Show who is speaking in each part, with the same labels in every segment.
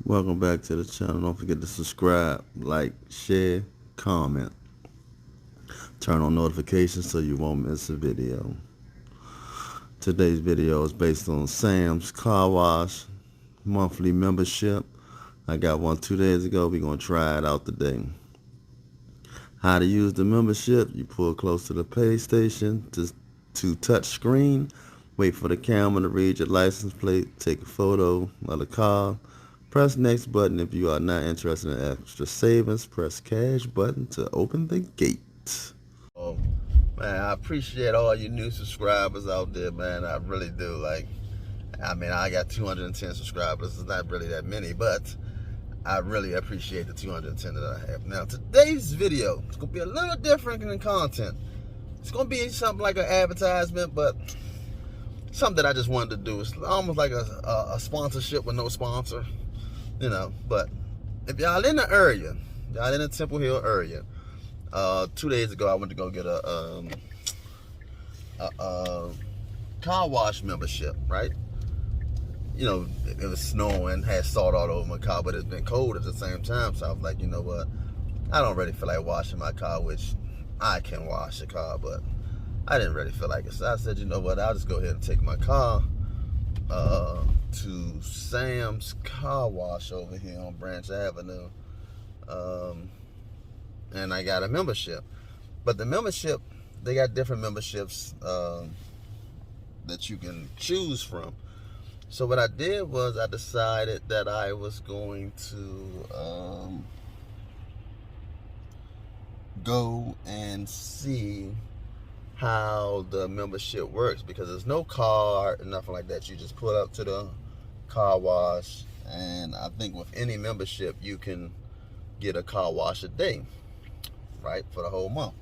Speaker 1: Welcome back to the channel. Don't forget to subscribe, like, share, comment. Turn on notifications so you won't miss a video. Today's video is based on Sam's Car Wash monthly membership. I got one 2 days ago. We're going to try it out today. How to use the membership: you pull close to the pay station to touch screen, wait for the camera to read your license plate, take a photo of the car, press next button. If you are not interested in extra savings, press cash button to open the gate. Oh man, I appreciate all you new subscribers out there, man. I really do. I got 210 subscribers. It's not really that many, but I really appreciate the 210 that I have. Now, today's video is going to be a little different in content. It's going to be something like an advertisement, but something that I just wanted to do. It's almost like a sponsorship with no sponsor, you know. But if y'all in the area, y'all in the Temple Hill area, 2 days ago I went to go get a car wash membership, right? You know, it was snowing, had salt all over my car, but it's been cold at the same time. So I was like, you know what? I don't really feel like washing my car, which I can wash a car, but I didn't really feel like it. So I said, you know what? I'll just go ahead and take my car to Sam's Car Wash over here on Branch Avenue. And I got a membership. But the membership, they got different memberships that you can choose from. So what I did was I decided that I was going to go and see how the membership works, because there's no card and nothing like that. You just pull up to the car wash, and I think with any membership you can get a car wash a day, right, for the whole month.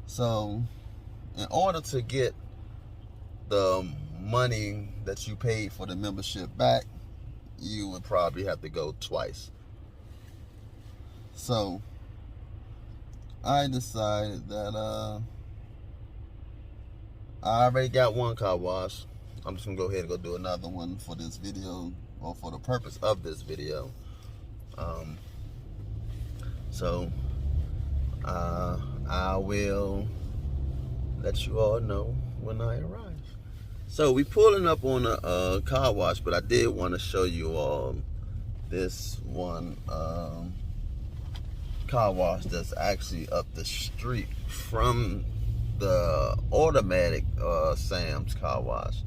Speaker 1: So in order to get the money that you paid for the membership back, you would probably have to go twice. So I decided that I already got one car wash. I'm just gonna go ahead and go do another one for this video, or for the purpose of this video. So I will let you all know when I arrive. So we pulling up on a car wash, but I did want to show you all this one car wash that's actually up the street from the automatic Sam's Car Wash.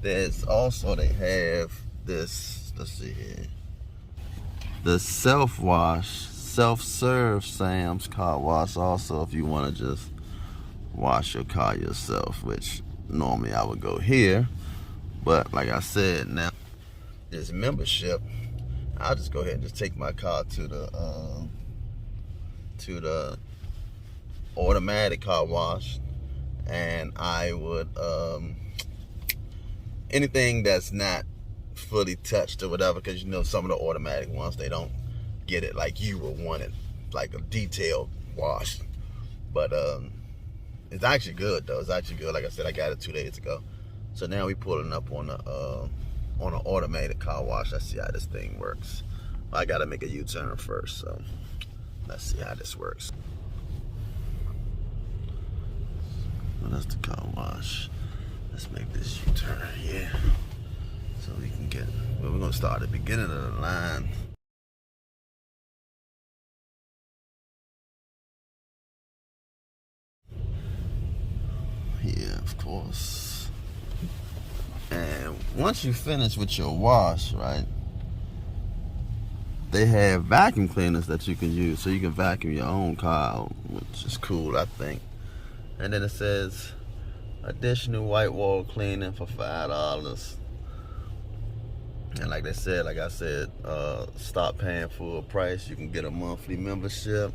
Speaker 1: There's also, they have this, let's see here, the self-serve Sam's Car Wash also, if you want to just wash your car yourself, which normally I would go here. But like I said, now this membership, I'll just go ahead and just take my car to the automatic car wash, and I would anything that's not fully touched or whatever, because you know some of the automatic ones, they don't get it like you would want it, like a detailed wash. But it's actually good though. It's actually good. Like I said, I got it 2 days ago. So now we pulling up on an automatic car wash. Let's see how this thing works. I gotta make a U-turn first, so let's see how this works. Well, that's the car wash. Let's make this U-turn here, so we can get, well, we're gonna start at the beginning of the line. Yeah, of course. And once you finish with your wash, right, they have vacuum cleaners that you can use, so you can vacuum your own car, which is cool, I think. And then it says additional white wall cleaning for $5. And like I said, stop paying full price. You can get a monthly membership.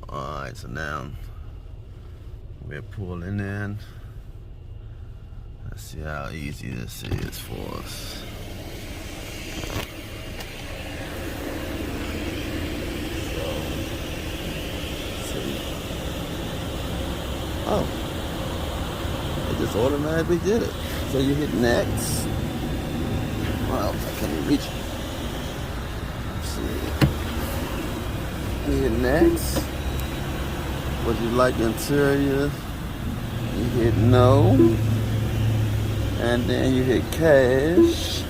Speaker 1: All right, so now we're pulling in. Let's see how easy this is for us. Oh, it just automatically did it. So you hit next. Well, I can't reach it. hit next. Would you like interior? You hit no. And then you hit cash.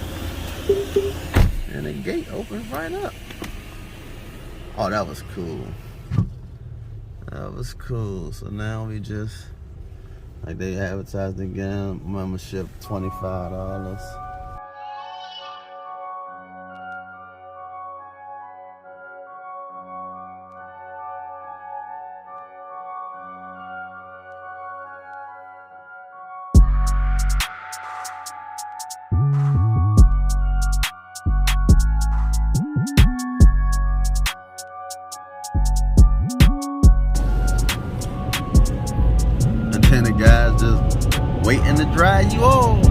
Speaker 1: And the gate opens right up. Oh, that was cool. That was cool. So now we just, like they advertised again, membership $25. And the guys just waiting to dry you off.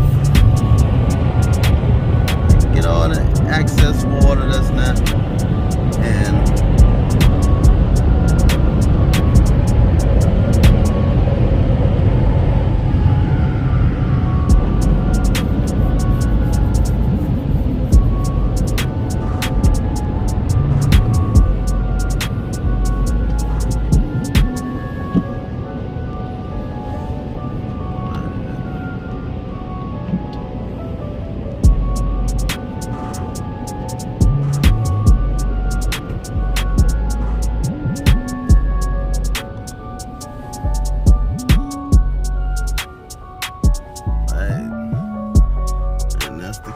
Speaker 1: Get all the excess water that's not and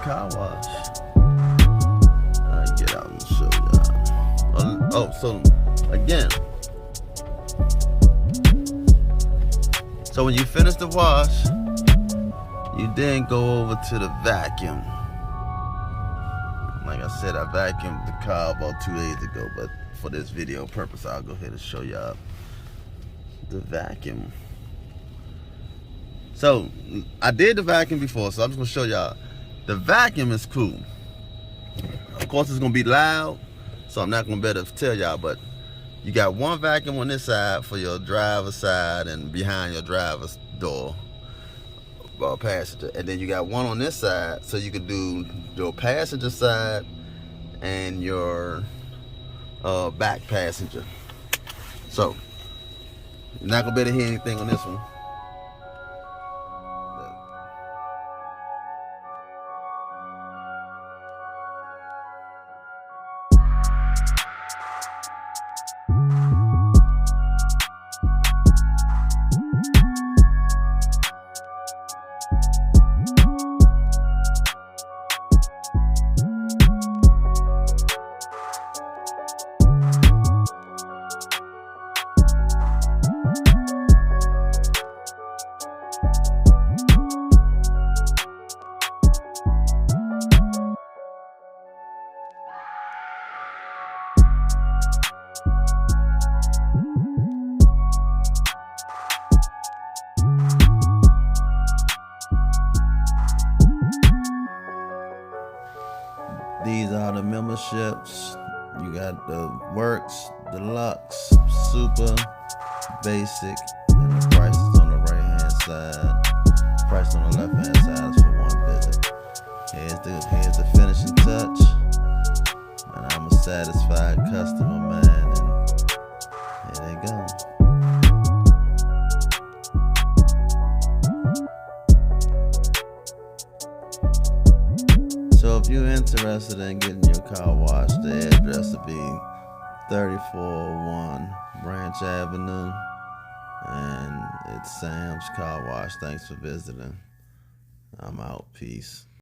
Speaker 1: car wash. Alright, get out and show y'all. Oh, so again, so when you finish the wash, you then go over to the vacuum. Like I said, I vacuumed the car about 2 days ago, but for this video purpose, I'll go ahead and show y'all the vacuum. So I did the vacuum before, so I'm just gonna show y'all. The vacuum is cool. Of course, it's gonna be loud, so I'm not gonna better tell y'all, but you got one vacuum on this side for your driver's side and behind your driver's door, passenger, and then you got one on this side, so you can do your passenger side and your back passenger. So you're not gonna better hear anything on this one. These are the memberships. You got the Works, Deluxe, Super, Basic, and the price is on the right hand side. Price on the left hand side is for one visit. Here's the finishing touch. And I'm a satisfied customer, man. And here they go. So if you're interested in getting your car washed, the address will be 3401 Branch Avenue, and it's Sam's Car Wash. Thanks for visiting. I'm out. Peace.